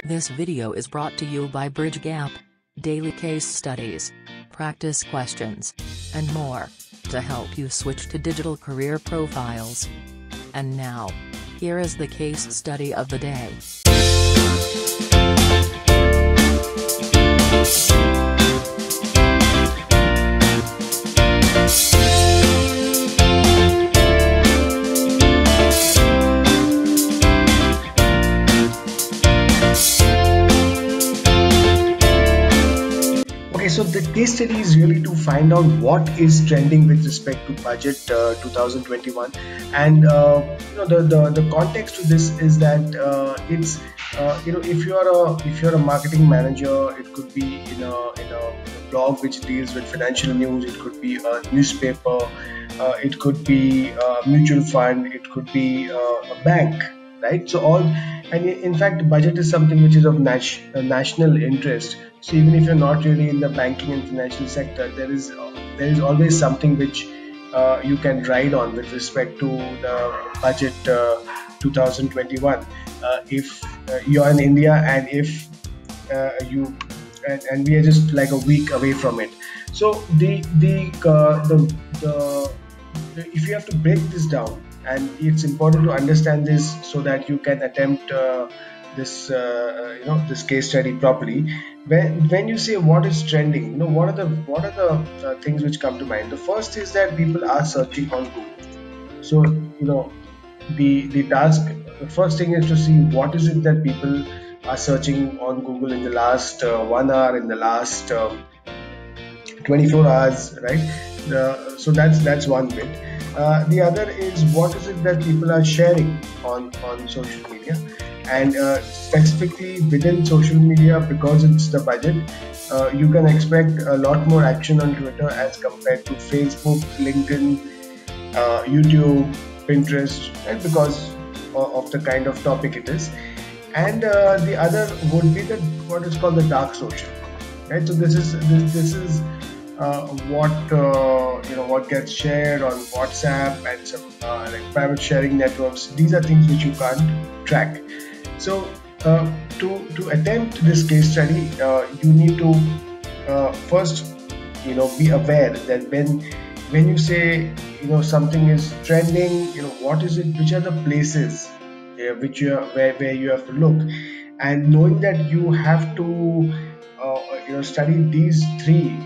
This video is brought to you by Bridge Gap. Daily case studies, practice questions, and more, to help you switch to digital career profiles. And now, here is the case study of the day. Okay, so the case study is really to find out what is trending with respect to budget 2021, and the context to this is that it's if you're a marketing manager, it could be in a blog which deals with financial news, it could be a newspaper, it could be a mutual fund, it could be a bank, right? So in fact, budget is something which is of national interest. So even if you're not really in the banking and financial sector, there is always something which you can ride on with respect to the budget 2021. If you're in India, and if and we are just like a week away from it. So if you have to break this down, and it's important to understand this so that you can attempt this case study properly. When you say what is trending, what are the things which come to mind? The first is that people are searching on Google. So the first thing is to see what is it that people are searching on Google in the last 1 hour, in the last 24 hours, right? So that's one bit. The other is what is it that people are sharing on social media, and specifically within social media, because it's the budget, you can expect a lot more action on Twitter as compared to Facebook, LinkedIn, YouTube, Pinterest, right? Because of the kind of topic it is. And the other would be what is called the dark social, right? So this is what gets shared on WhatsApp and some like private sharing networks. These are things which you can't track. So to attempt this case study, you need to first be aware that when you say something is trending, what is it? Which are the places where you have to look, and knowing that you have to study these three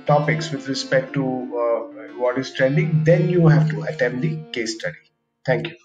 topics with respect to what is trending, then you have to attempt the case study. Thank you.